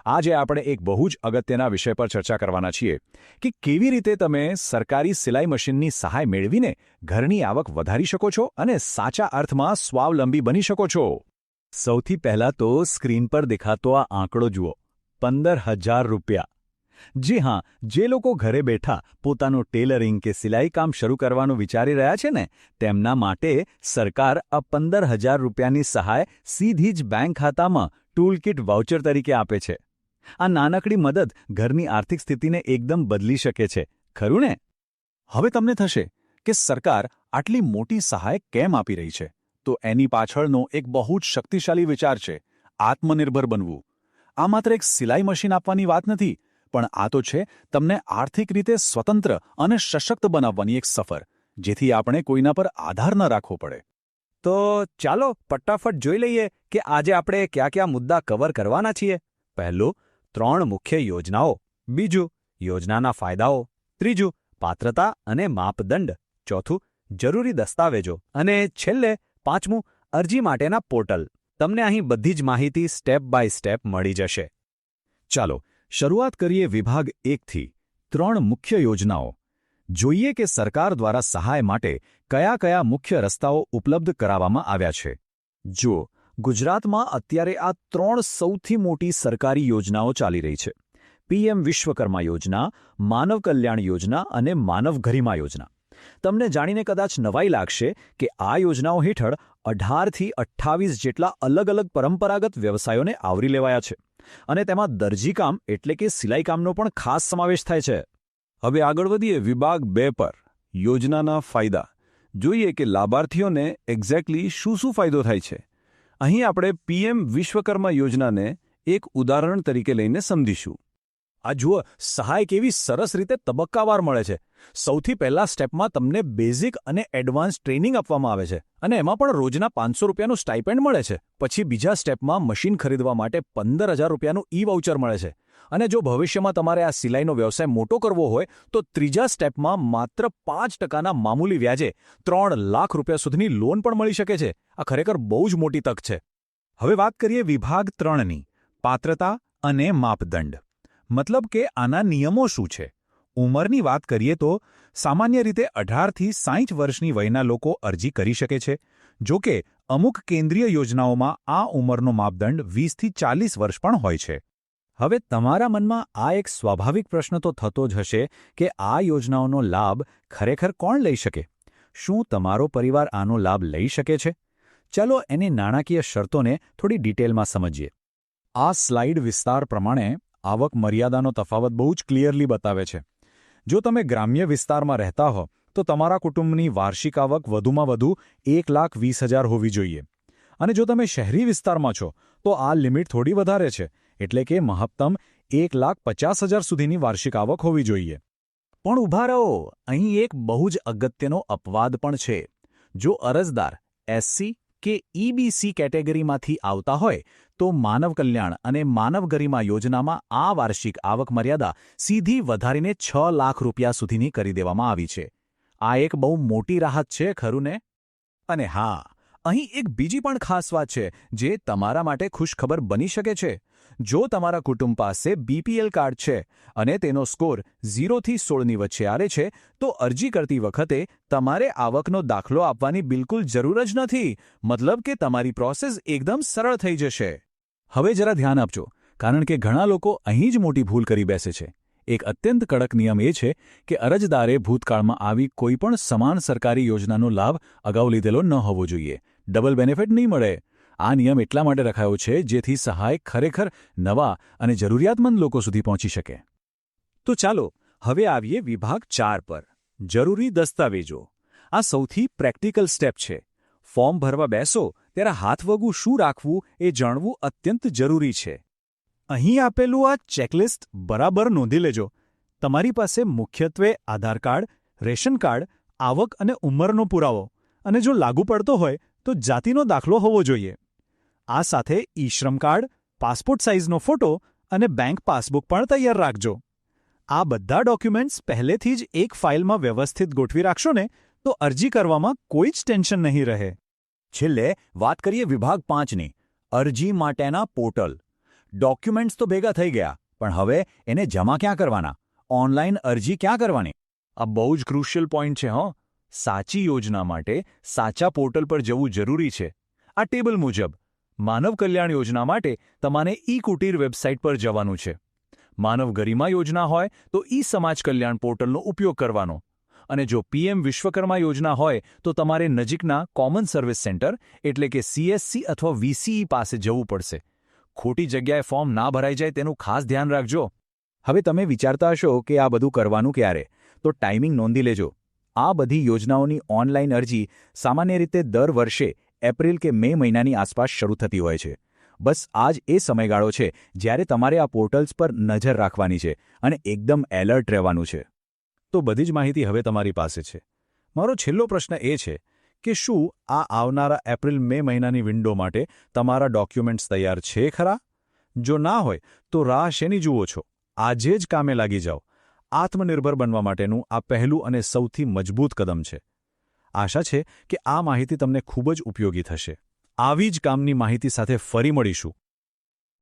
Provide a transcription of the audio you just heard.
આજે આપણે એક બહુ જ અગત્યના વિષય પર ચર્ચા કરવાના છીએ કે કેવી રીતે તમે સરકારી સિલાઈ મશીનની સહાય મેળવીને ઘરની આવક વધારી શકો છો અને સાચા અર્થમાં સ્વાવલંબી બની શકો છો. સૌથી પહેલાં તો સ્ક્રીન પર દેખાતો આ આંકડો જુઓ, 15,000 રૂપિયા. જી હા, જે લોકો ઘરે બેઠા પોતાનું ટેલરિંગ કે સિલાઈ કામ શરૂ કરવાનું વિચારી રહ્યા છે ને, તેમના માટે સરકાર આ 15,000 રૂપિયાની સહાય સીધી જ બેંક ખાતામાં ટૂલકિટ વાઉચર તરીકે આપે છે. આ નાનકડી મદદ ઘરની આર્થિક સ્થિતિને એકદમ બદલી શકે છે, ખરું ને? હવે તમને થશે કે સરકાર આટલી મોટી સહાય કેમ આપી રહી છે? તો એની પાછળનો એક બહુ જ શક્તિશાળી વિચાર છે: આત્મનિર્ભર બનવું. આ માત્ર એક સિલાઈ મશીન આપવાની વાત નથી, પણ આ તો છે તમને આર્થિક રીતે સ્વતંત્ર અને સશક્ત બનાવવાની એક સફર, જેથી આપણે કોઈના પર આધાર ન રાખવો પડે. તો ચાલો ફટાફટ જોઈ લઈએ કે આજે આપણે કયા કયા મુદ્દા કવર કરવાના છીએ. પહેલું, 3 મુખ્ય યોજનાઓ. બીજું, યોજનાના ફાયદાઓ. ત્રીજું, પાત્રતા અને માપદંડ. ચોથું, જરૂરી દસ્તાવેજો. અને છેલ્લે 5મું, અરજી માટેના પોર્ટલ. તમને અહીં બધી જ માહિતી સ્ટેપ બાય સ્ટેપ મળી જશે. ચાલો શરૂઆત કરીએ વિભાગ 1થી. 3 મુખ્ય યોજનાઓ. જોઈએ કે સરકાર દ્વારા સહાય માટે કયા કયા મુખ્ય રસ્તાઓ ઉપલબ્ધ કરાવવામાં આવ્યા છે. જુઓ, ગુજરાતમાં અત્યારે આ 3 સૌથી મોટી સરકારી યોજનાઓ ચાલી રહી છે: પીએમ વિશ્વકર્મા યોજના, માનવ કલ્યાણ યોજના અને માનવ ગરિમા યોજના. તમને જાણીને કદાચ નવાઈ લાગશે કે આ યોજનાઓ હેઠળ 18થી 28 જેટલા અલગ અલગ પરંપરાગત વ્યવસાયોને આવરી લેવાયા છે, અને તેમાં દરજીકામ એટલે કે સિલાઈ કામનો પણ ખાસ સમાવેશ થાય છે. હવે આગળ વધીએ વિભાગ 2 પર, યોજનાના ફાયદા. જોઈએ કે લાભાર્થીઓને એક્ઝેક્ટલી શું ફાયદો થાય છે. અહીં આપણે પીએમ વિશ્વકર્મા યોજનાને એક ઉદાહરણ તરીકે લઈને સમજીશું. આ જુઓ, સહાય કેવી સરસ રીતે તબક્કાવાર મળે છે. સૌથી પહેલા સ્ટેપમાં તમને બેઝિક અને એડવાન્સ ટ્રેનિંગ આપવામાં આવે છે, અને એમાં પણ રોજના 500 રૂપિયાનું સ્ટાઇપેન્ડ મળે છે. પછી બીજા સ્ટેપમાં મશીન ખરીદવા માટે 15,000 રૂપિયાનું ઈ-વાઉચર મળે છે. અને જો ભવિષ્યમાં તમારે આ સિલાઈનો વ્યવસાય મોટો કરવો હોય તો ત્રીજા સ્ટેપમાં માત્ર 5%ના મામૂલી વ્યાજે 3 લાખ રૂપિયા સુધીની લોન પણ મળી શકે છે. આ ખરેખર બહુ જ મોટી તક છે. હવે વાત કરીએ વિભાગ 3ની, પાત્રતા અને માપદંડ. મતલબ કે આના નિયમો શું છે? ઉંમરની વાત કરીએ તો સામાન્ય રીતે 18થી 60 વર્ષની વયના લોકો અરજી કરી શકે છે. જો કે અમુક કેન્દ્રીય યોજનાઓમાં આ ઉંમરનો માપદંડ 20થી 40 વર્ષ પણ હોય છે. હવે તમારા મનમાં આ એક સ્વાભાવિક પ્રશ્ન તો થતો જ હશે કે આ યોજનાઓનો લાભ ખરેખર કોણ લઈ શકે? શું તમારો પરિવાર આનો લાભ લઈ શકે છે? ચાલો એની નાણાકીય શરતોને થોડી ડિટેલમાં સમજીએ. આ સ્લાઇડ વિસ્તાર પ્રમાણે આવક મર્યાદાનો તફાવત બહુ જ ક્લિયરલી બતાવે છે. જો તમે ગ્રામ્ય વિસ્તારમાં રહેતા હો તો તમારા કુટુંબની વાર્ષિક આવક વધુમાં વધુ 1,20,000 હોવી જોઈએ. અને જો તમે શહેરી વિસ્તારમાં છો તો આ લિમિટ થોડી વધારે છે, એટલે કે મહત્તમ 1,50,000 સુધીની વાર્ષિક આવક હોવી જોઈએ. પણ ઊભા રહો, અહીં એક બહુ જ અગત્યનો અપવાદ પણ છે. જો અરજદાર એસસી કે ઈબીસી કેટેગરીમાંથી આવતા હોય તો માનવ કલ્યાણ અને માનવ ગરિમા યોજનામાં આ વાર્ષિક આવક મર્યાદા સીધી વધારીને 6 લાખ રૂપિયા સુધીની કરી દેવામાં આવી છે. આ એક બહુ મોટી રાહત છે, ખરું ને? અને હા, અહીં એક બીજી પણ ખાસ વાત છે જે તમારા માટે ખુશખબર બની શકે છે. જો તમારા કુટુંબ પાસે બીપીએલ કાર્ડ છે અને તેનો સ્કોર 0થી 16ની વચ્ચે આવે છે તો અરજી કરતી વખતે તમારે આવકનો દાખલો આપવાની બિલકુલ જરૂર જ નથી. મતલબ કે તમારી પ્રોસેસ એકદમ સરળ થઈ જશે. હવે જરા ધ્યાન આપજો, કારણ કે ઘણા લોકો અહીં જ મોટી ભૂલ કરી બેસે છે. એક અત્યંત કડક નિયમ એ છે કે અરજદારે ભૂતકાળમાં આવી કોઈપણ સમાન સરકારી યોજનાનો લાભ અગાઉ લીધેલો ન હોવો જોઈએ. ડબલ બેનિફિટ નહીં મળે. આ નિયમ એટલા માટે રખાયો છે જેથી સહાય ખરેખર નવા અને જરૂરિયાતમંદ લોકો સુધી પહોંચી શકે. તો ચાલો હવે આવીએ વિભાગ 4 પર, જરૂરી દસ્તાવેજો. આ સૌથી પ્રેક્ટિકલ સ્ટેપ છે. ફોર્મ ભરવા બેસો ત્યારે હાથવગું શું રાખવું એ જાણવું અત્યંત જરૂરી છે. અહીં આપેલું આ ચેકલિસ્ટ બરાબર નોંધી લેજો. તમારી પાસે મુખ્યત્વે આધાર કાર્ડ, રેશન કાર્ડ, આવક અને ઉંમરનો પુરાવો, અને જો લાગુ પડતો હોય તો જાતિનો દાખલો હોવો જોઈએ. આ સાથે ઈ-શ્રમ કાર્ડ, પાસપોર્ટ સાઇઝનો ફોટો અને બેંક પાસબુક પણ તૈયાર રાખજો. આ બધા ડોક્યુમેન્ટ્સ પહેલેથી જ એક ફાઇલમાં વ્યવસ્થિત ગોઠવી રાખશો ને તો અરજી કરવામાં કોઈ જ ટેન્શન નહીં રહે. છેલ્લે વાત કરીએ વિભાગ 5ની, અરજી માટેના પોર્ટલ. ડોક્યુમેન્ટ્સ તો ભેગા થઈ ગયા, પણ હવે એને જમા ક્યાં કરવાના? ઓનલાઈન અરજી ક્યાં કરવાની? આ બહુ જ ક્રુશિયલ પોઈન્ટ છે. સાચી યોજના માટે સાચા પોર્ટલ પર જવું જરૂરી છે. આ ટેબલ મુજબ માનવ કલ્યાણ યોજના માટે તમારે ઈ-કુટીર વેબસાઇટ પર જવાનું છે. માનવ ગરિમા યોજના હોય તો ઈ-સમાજ કલ્યાણ પોર્ટલનો ઉપયોગ કરવાનો. અને જો પીએમ વિશ્વકર્મા યોજના હોય તો તમારે નજીકના કોમન સર્વિસ સેન્ટર એટલે કે સીએસસી અથવા વીસીઈ પાસે જવું પડશે. ખોટી જગ્યાએ ફોર્મ ના ભરાઈ જાય તેનું ખાસ ધ્યાન રાખજો. હવે તમે વિચારતા હશો કે આ બધું કરવાનું ક્યારે? તો ટાઈમિંગ નોંધી લેજો. આ બધી યોજનાઓની ઓનલાઈન અરજી સામાન્ય રીતે દર વર્ષે એપ્રિલ કે મે મહિનાની આસપાસ શરૂ થતી હોય છે. બસ આ જ એ સમયગાળો છે જ્યારે તમારે આ પોર્ટલ્સ પર નજર રાખવાની છે અને એકદમ એલર્ટ રહેવાનું છે. તો બધી જ માહિતી હવે તમારી પાસે છે. મારો છેલ્લો પ્રશ્ન એ છે કે શું આ આવનારા એપ્રિલ-મે મહિનાની વિન્ડો માટે તમારા ડોક્યુમેન્ટ્સ તૈયાર છે ખરા? જો ના હોય તો રાહ શેની જુઓ છો? આજે જ કામે લાગી જાઓ. આત્મનિર્ભર બનવા માટેનું આ પહેલું અને સૌથી મજબૂત કદમ છે. આશા છે કે આ માહિતી તમને ખૂબ જ ઉપયોગી થશે. આવી જ કામની માહિતી સાથે ફરી મળીશું.